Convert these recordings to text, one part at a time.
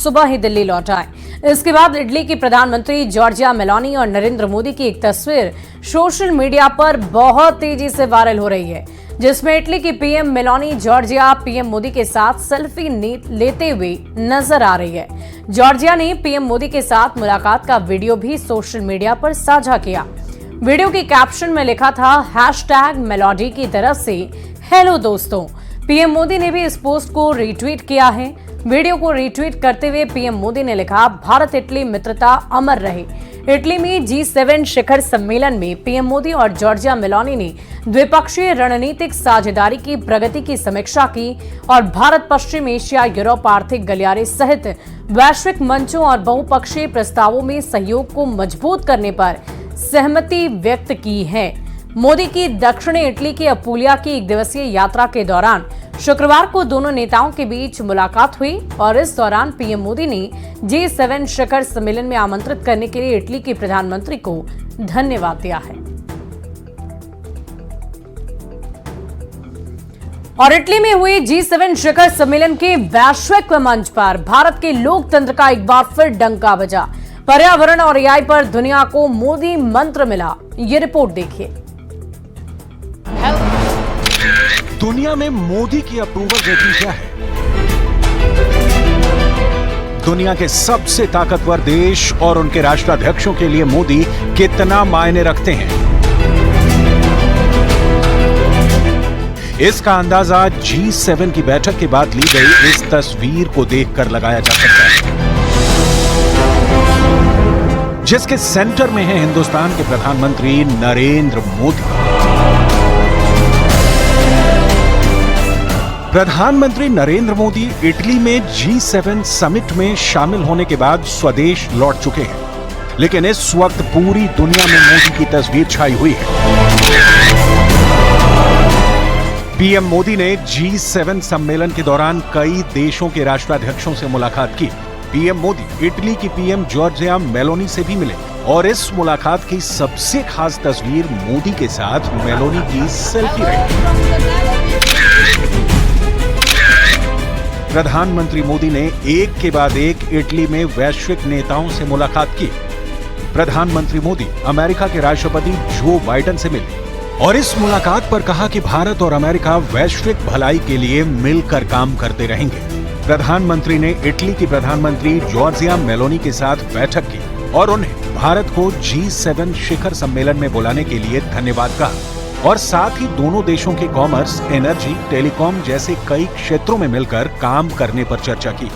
सुबह ही दिल्ली लौट आए। इसके बाद इटली की प्रधानमंत्री जॉर्जिया मेलोनी और नरेंद्र मोदी की एक तस्वीर सोशल मीडिया पर बहुत तेजी से वायरल हो रही है, जिसमें इटली की PM Meloni Georgia PM Modi के साथ सेल्फी लेते हुए नजर आ रही है। जॉर्जिया ने पीएम मोदी के साथ मुलाकात का वीडियो भी सोशल मीडिया पर साझा किया। वीडियो के कैप्शन में लिखा था #मेलोडी की तरफ से हेलो दोस्तों। पीएम मोदी ने भी इस पोस्ट को रीट्वीट किया है। वीडियो को रीट्वीट करते हुए पीएम मोदी ने लिखा, भारत इटली मित्रता अमर रहे। इटली में G7 शिखर सम्मेलन में पीएम मोदी और जॉर्जिया मेलोनी ने द्विपक्षीय रणनीतिक साझेदारी की प्रगति की समीक्षा की और भारत, पश्चिम एशिया, यूरोप आर्थिक गलियारे सहित वैश्विक मंचों और बहुपक्षीय प्रस्तावों में सहयोग को मजबूत करने पर सहमति व्यक्त की है। मोदी की दक्षिणी इटली की अपूलिया की 1 दिवसीय यात्रा के दौरान शुक्रवार को दोनों नेताओं के बीच मुलाकात हुई और इस दौरान पीएम मोदी ने G7 शिखर सम्मेलन में आमंत्रित करने के लिए इटली के प्रधानमंत्री को धन्यवाद दिया है। और इटली में हुए G7 शिखर सम्मेलन के वैश्विक मंच पर भारत के लोकतंत्र का एक बार फिर डंका बजा। पर्यावरण और AI पर दुनिया को मोदी मंत्र मिला। ये रिपोर्ट देखिए। दुनिया में मोदी की अप्रूवल रेटिंग क्या है? दुनिया के सबसे ताकतवर देश और उनके राष्ट्राध्यक्षों के लिए मोदी कितना मायने रखते हैं, इसका अंदाजा G7 की बैठक के बाद ली गई इस तस्वीर को देखकर लगाया जा सकता है, जिसके सेंटर में है हिंदुस्तान के प्रधानमंत्री नरेंद्र मोदी। प्रधानमंत्री नरेंद्र मोदी इटली में G7 समिट में शामिल होने के बाद स्वदेश लौट चुके हैं, लेकिन इस वक्त पूरी दुनिया में मोदी की तस्वीर छाई हुई है। पीएम मोदी ने G7 सम्मेलन के दौरान कई देशों के राष्ट्राध्यक्षों से मुलाकात की। पीएम मोदी इटली की पीएम जॉर्जिया मेलोनी से भी मिले और इस मुलाकात की सबसे खास तस्वीर मोदी के साथ मेलोनी की सेल्फी रही। प्रधानमंत्री मोदी ने एक के बाद एक इटली में वैश्विक नेताओं से मुलाकात की। प्रधानमंत्री मोदी अमेरिका के राष्ट्रपति जो बाइडेन से मिले और इस मुलाकात पर कहा कि भारत और अमेरिका वैश्विक भलाई के लिए मिलकर काम करते रहेंगे। प्रधानमंत्री ने इटली की प्रधानमंत्री जॉर्जिया मेलोनी के साथ बैठक की और उन्हें भारत को G7 शिखर सम्मेलन में बुलाने के लिए धन्यवाद कहा और साथ ही दोनों देशों के कॉमर्स, एनर्जी, टेलीकॉम जैसे कई क्षेत्रों में मिलकर काम करने पर चर्चा की।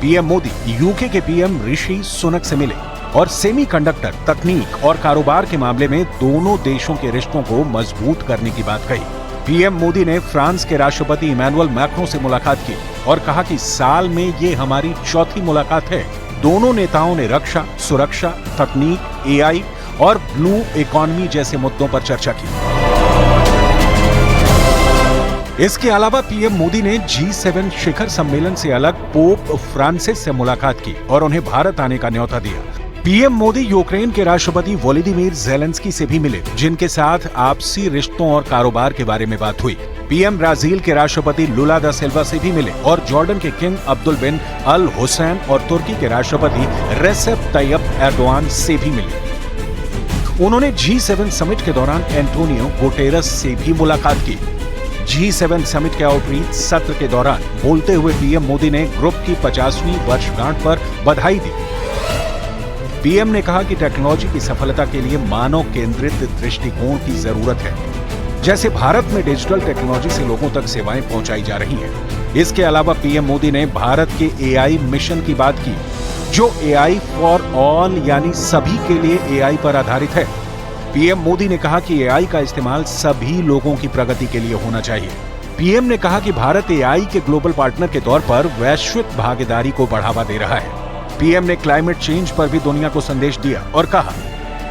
पीएम मोदी यूके के पीएम ऋषि सुनक से मिले और सेमीकंडक्टर, तकनीक और कारोबार के मामले में दोनों देशों के रिश्तों को मजबूत करने की बात कही। पीएम मोदी ने फ्रांस के राष्ट्रपति इमैनुअल मैक्रों से मुलाकात की और कहा कि साल में ये हमारी चौथी मुलाकात है। दोनों नेताओं ने रक्षा, सुरक्षा, तकनीक, AI और ब्लू इकोनॉमी जैसे मुद्दों पर चर्चा की। इसके अलावा पीएम मोदी ने G7 शिखर सम्मेलन से अलग पोप फ्रांसिस से मुलाकात की और उन्हें भारत आने का न्योता दिया। पीएम मोदी यूक्रेन के राष्ट्रपति वोलोदिमीर ज़ेलेंस्की से भी मिले, जिनके साथ आपसी रिश्तों और कारोबार के बारे में बात हुई। पीएम ब्राजील के राष्ट्रपति लुला दा सिल्वा से भी मिले और जॉर्डन के किंग अब्दुल बिन अल हुसैन और तुर्की के राष्ट्रपति रेसेप तैयब एर्दोआन से भी मिले। उन्होंने G7 समिट के दौरान एंटोनियो गुटेरस से भी मुलाकात की। G7 समिट के आउटरीच सत्र के दौरान बोलते हुए पीएम मोदी ने ग्रुप की 50वीं वर्षगांठ पर बधाई दी। पीएम ने कहा कि टेक्नोलॉजी की सफलता के लिए मानव केंद्रित दृष्टिकोण की जरूरत है, जैसे भारत में डिजिटल टेक्नोलॉजी से लोगों तक सेवाएं पहुंचाई जा रही हैं। इसके अलावा पीएम मोदी ने भारत के AI मिशन की बात की, जो AI फॉर ऑल यानी सभी के लिए AI पर आधारित है। पीएम मोदी ने कहा कि AI का इस्तेमाल सभी लोगों की प्रगति के लिए होना चाहिए। पीएम ने कहा कि भारत AI के ग्लोबल पार्टनर के तौर पर वैश्विक भागीदारी को बढ़ावा दे रहा है। पीएम ने क्लाइमेट चेंज पर भी दुनिया को संदेश दिया और कहा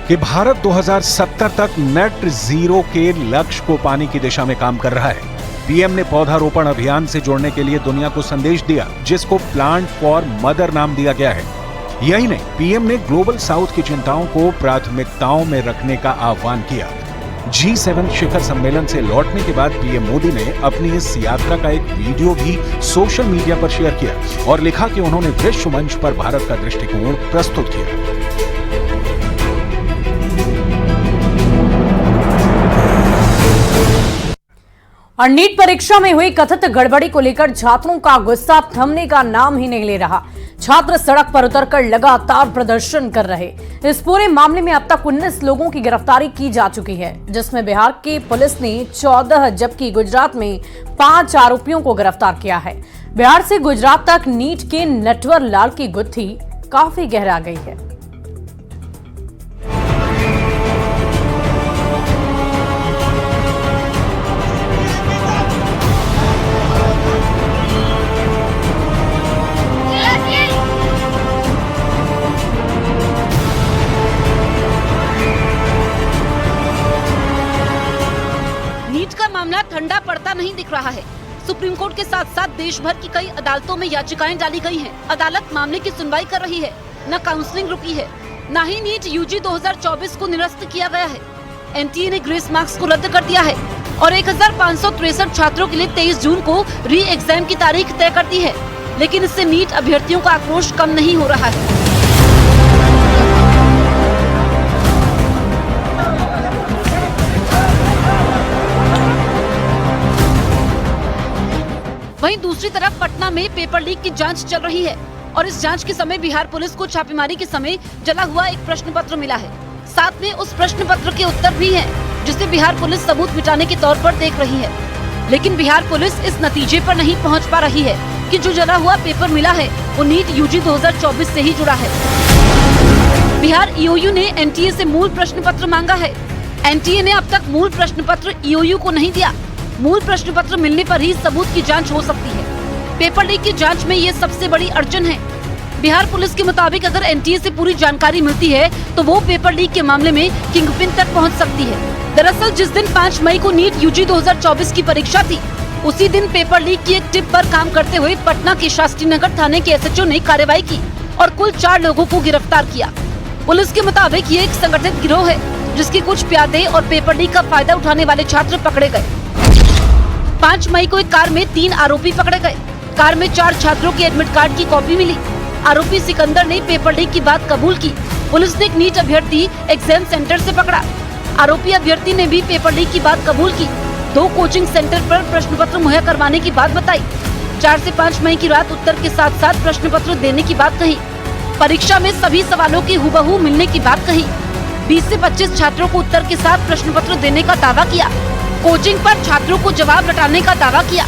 कि भारत 2070 तक नेट जीरो के लक्ष्य को पाने की दिशा में काम कर रहा है। पीएम ने पौधारोपण अभियान से जोड़ने के लिए दुनिया को संदेश दिया, जिसको प्लांट फॉर मदर नाम दिया गया है। यही नहीं, पीएम ने ग्लोबल साउथ की चिंताओं को प्राथमिकताओं में रखने का आह्वान किया। G7 शिखर सम्मेलन से लौटने के बाद पीएम मोदी ने अपनी इस यात्रा का एक वीडियो भी सोशल मीडिया पर शेयर किया और लिखा कि उन्होंने विश्व मंच पर भारत का दृष्टिकोण प्रस्तुत किया। और नीट परीक्षा में हुई कथित गड़बड़ी को लेकर छात्रों का गुस्सा थमने का नाम ही नहीं ले रहा। छात्र सड़क पर उतरकर लगातार प्रदर्शन कर रहे। इस पूरे मामले में अब तक 19 लोगों की गिरफ्तारी की जा चुकी है, जिसमें बिहार की पुलिस ने 14 जबकि गुजरात में 5 आरोपियों को गिरफ्तार किया है। बिहार से गुजरात तक नीट के नटवर लाल की गुत्थी काफी गहरा गई है। मामला ठंडा पड़ता नहीं दिख रहा है। सुप्रीम कोर्ट के साथ साथ देश भर की कई अदालतों में याचिकाएं डाली गई हैं। अदालत मामले की सुनवाई कर रही है, न काउंसलिंग रुकी है, न ही नीट यूजी 2024 को निरस्त किया गया है। एनटीए ने ग्रेस मार्क्स को रद्द कर दिया है और 1563 छात्रों के लिए 23 जून को री एग्जाम की तारीख तय कर दी है। लेकिन इससे नीट अभ्यर्थियों का आक्रोश कम नहीं हो रहा है। वहीं दूसरी तरफ पटना में पेपर लीक की जांच चल रही है और इस जांच के समय बिहार पुलिस को छापेमारी के समय जला हुआ एक प्रश्न पत्र मिला है। साथ में उस प्रश्न पत्र के उत्तर भी हैं, जिसे बिहार पुलिस सबूत मिटाने के तौर पर देख रही है। लेकिन बिहार पुलिस इस नतीजे पर नहीं पहुंच पा रही है कि जो जला हुआ पेपर मिला है वो नीट यूजी 2024 से ही जुड़ा है। बिहार ईओयू ने एनटीए से मूल प्रश्न पत्र मांगा है। एनटीए ने अब तक मूल प्रश्न पत्र ईओयू को नहीं दिया। मूल प्रश्न पत्र मिलने पर ही सबूत की जांच हो सकती है। पेपर लीक की जांच में ये सबसे बड़ी अड़चन है। बिहार पुलिस के मुताबिक अगर एनटीए से पूरी जानकारी मिलती है तो वो पेपर लीक के मामले में किंगपिन तक पहुंच सकती है। दरअसल जिस दिन 5 मई को नीट यूजी 2024 की परीक्षा थी, उसी दिन पेपर लीक की एक टिप पर काम करते हुए पटना के शास्त्री नगर थाने के एसएचओ ने कार्रवाई की और कुल 4 लोगों को गिरफ्तार किया। पुलिस के मुताबिक ये एक संगठित गिरोह है, जिसकी कुछ प्यादे और पेपर लीक का फायदा उठाने वाले छात्र पकड़े गए। 5 मई को एक कार में 3 आरोपी पकड़े गए। कार में 4 छात्रों की एडमिट कार्ड की कॉपी मिली। आरोपी सिकंदर ने पेपर लीक की बात कबूल की। पुलिस ने एक नीट अभ्यर्थी एग्जाम सेंटर से पकड़ा। आरोपी अभ्यर्थी ने भी पेपर लीक की बात कबूल की। 2 कोचिंग सेंटर पर प्रश्न पत्र मुहैया करवाने की बात बताई। 4 से 5 मई की रात उत्तर के साथ साथ प्रश्न पत्र देने की बात कही। परीक्षा में सभी सवालों की हुबहू मिलने की बात कही। 20 से 25 छात्रों को उत्तर के साथ प्रश्न पत्र देने का दावा किया। कोचिंग पर छात्रों को जवाब रटाने का दावा किया।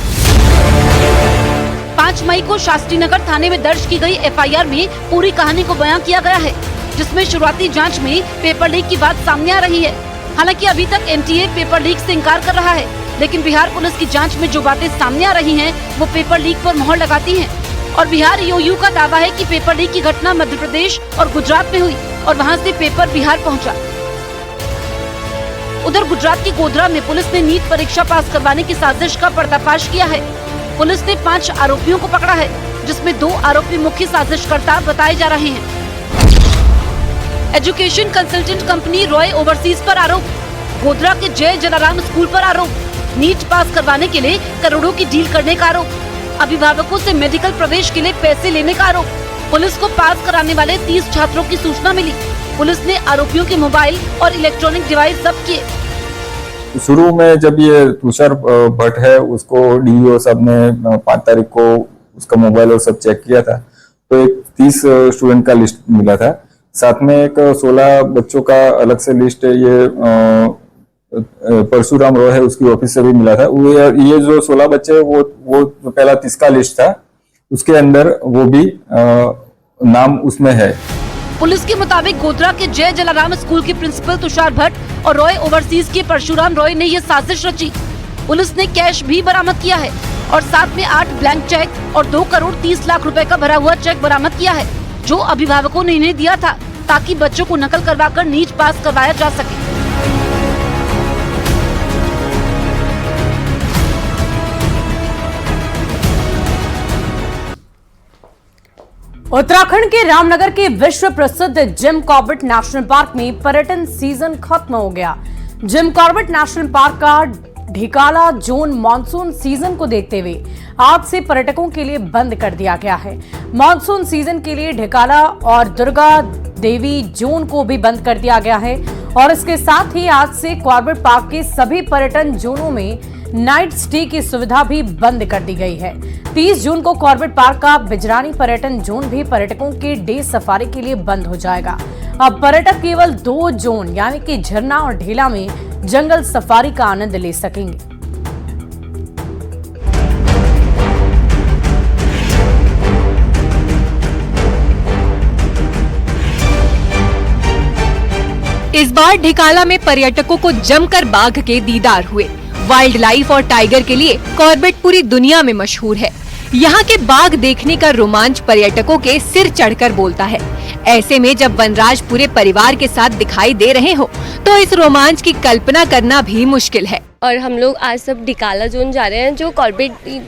5 मई को शास्त्री नगर थाने में दर्ज की गई एफआईआर में पूरी कहानी को बयां किया गया है, जिसमें शुरुआती जांच में पेपर लीक की बात सामने आ रही है। हालांकि अभी तक एनटीए पेपर लीक से इंकार कर रहा है, लेकिन बिहार पुलिस की जांच में जो बातें सामने आ रही हैं, वो पेपर लीक पर मोहर लगाती हैं। और बिहार ईओयू का दावा है कि पेपर लीक की घटना मध्य प्रदेश और गुजरात में हुई और वहाँ से पेपर बिहार पहुँचा। उधर गुजरात के गोधरा में पुलिस ने नीट परीक्षा पास करवाने की साजिश का पर्दाफाश किया है। पुलिस ने 5 आरोपियों को पकड़ा है, जिसमें 2 आरोपी मुख्य साजिशकर्ता बताए जा रहे हैं। Education consultant company Roy overseas पर आरोप। गोधरा के जय जलाराम स्कूल पर आरोप। नीट पास करवाने के लिए करोड़ों की डील करने का आरोप। अभिभावकों से मेडिकल प्रवेश के लिए पैसे लेने का आरोप। पुलिस को पास कराने वाले 30 छात्रों की सूचना मिली। पुलिस ने आरोपियों के मोबाइल और इलेक्ट्रॉनिक डिवाइस जब्त किए। शुरू में जब ये तुषार भट्ट है, उसको डीईओ साहब ने 5 तारीख को उसका मोबाइल और सब चेक किया था, तो एक 30 स्टूडेंट का लिस्ट मिला था। साथ में एक 16 बच्चों का अलग से लिस्ट ये परशुराम रॉय है, उसकी ऑफिस से भी मिला था। ये जो 16 बच्चे वो पहला 30 का लिस्ट था, उसके अंदर वो भी नाम उसमें है। पुलिस के मुताबिक गोधरा के जय जलाराम स्कूल के प्रिंसिपल तुषार भट्ट और रॉय ओवरसीज के परशुराम रॉय ने यह साजिश रची। पुलिस ने कैश भी बरामद किया है और साथ में 8 ब्लैंक चेक और 2 करोड़ 30 लाख रुपए का भरा हुआ चेक बरामद किया है, जो अभिभावकों ने इन्हें दिया था ताकि बच्चों को नकल करवाकर नीट पास करवाया जा सके। उत्तराखंड के रामनगर के विश्व प्रसिद्ध जिम कॉर्बेट नेशनल पार्क में पर्यटन सीजन खत्म हो गया। जिम कॉर्बेट नेशनल पार्क का ढिकाला जोन मानसून सीजन को देखते हुए आज से पर्यटकों के लिए बंद कर दिया गया है। मानसून सीजन के लिए ढिकाला और दुर्गा देवी जोन को भी बंद कर दिया गया है और इसके साथ ही आज से कॉर्बेट पार्क के सभी पर्यटन जोनों में नाइट स्टे की सुविधा भी बंद कर दी गई है। 30 जून को कॉर्बेट पार्क का बिजरानी पर्यटन जोन भी पर्यटकों के डे सफारी के लिए बंद हो जाएगा। अब पर्यटक केवल 2 जोन यानी कि झरना और ढेला में जंगल सफारी का आनंद ले सकेंगे। इस बार ढिकाला में पर्यटकों को जमकर बाघ के दीदार हुए। वाइल्ड लाइफ और टाइगर के लिए कॉर्बेट पूरी दुनिया में मशहूर है। यहाँ के बाघ देखने का रोमांच पर्यटकों के सिर चढ़कर बोलता है। ऐसे में जब वनराज पूरे परिवार के साथ दिखाई दे रहे हो तो इस रोमांच की कल्पना करना भी मुश्किल है। और हम लोग आज सब ढिकाला जोन जा रहे हैं, जो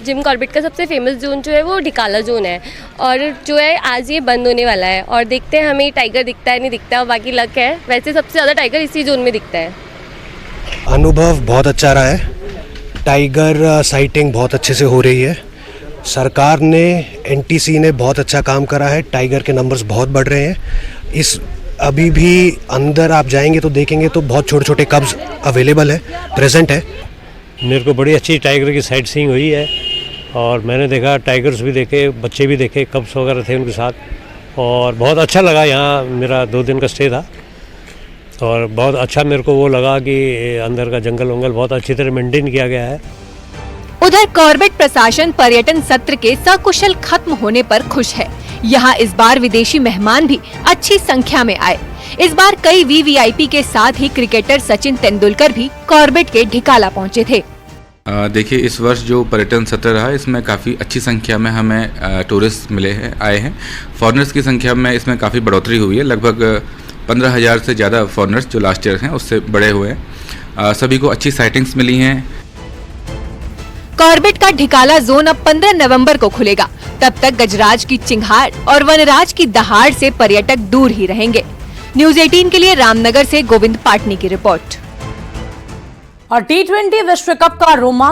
जिम कॉर्बेट का सबसे फेमस जोन जो है वो ढिकाला जोन है और जो है आज ये बंद होने वाला है। और देखते हैं हमें टाइगर दिखता है नहीं दिखता है, बाकी लक है। वैसे सबसे ज़्यादा टाइगर इसी जोन में दिखता है। अनुभव बहुत अच्छा रहा है। टाइगर साइटिंग बहुत अच्छे से हो रही है। सरकार ने एनटीसी ने बहुत अच्छा काम करा है। टाइगर के नंबर्स बहुत बढ़ रहे हैं। अभी भी अंदर आप जाएंगे तो देखेंगे तो बहुत छोटे छोटे कब्स अवेलेबल है, प्रेजेंट है। मेरे को बड़ी अच्छी टाइगर की साइट सीइंग हुई है और मैंने देखा टाइगर्स भी देखे, बच्चे भी देखे, कब्स वगैरह थे उनके साथ और बहुत अच्छा लगा। यहाँ मेरा 2 दिन का स्टे था और बहुत अच्छा मेरे को वो लगा कि अंदर का जंगल वंगल बहुत अच्छी तरह मेंटेन किया गया है। उधर कॉर्बेट प्रशासन पर्यटन सत्र के सकुशल खत्म होने पर खुश है। यहाँ इस बार विदेशी मेहमान भी अच्छी संख्या में आए। इस बार कई वीवीआईपी के साथ ही क्रिकेटर सचिन तेंदुलकर भी कॉर्बेट के ढिकाला पहुँचे थे। देखिए, इस वर्ष जो पर्यटन सत्र रहा इसमें काफ़ी अच्छी संख्या में हमें टूरिस्ट आए हैं। फॉरेनर्स की संख्या में इसमें काफ़ी बढ़ोतरी हुई है। लगभग 15,000 से ज़्यादा फॉरेनर्स जो लास्ट ईयर हैं उससे बढ़े हुए हैं। सभी को अच्छी साइटिंग्स मिली हैं। कॉर्बेट का ढिकाला जोन अब 15 नवंबर को खुलेगा। तब तक गजराज की चिंगार और वनराज की दहाड़ से पर्यटक दूर ही रहेंगे। न्यूज़ 18 के लिए रामनगर से गोविंद पाटनी की रिपोर्ट। और T20 विश्व कप का रोमांच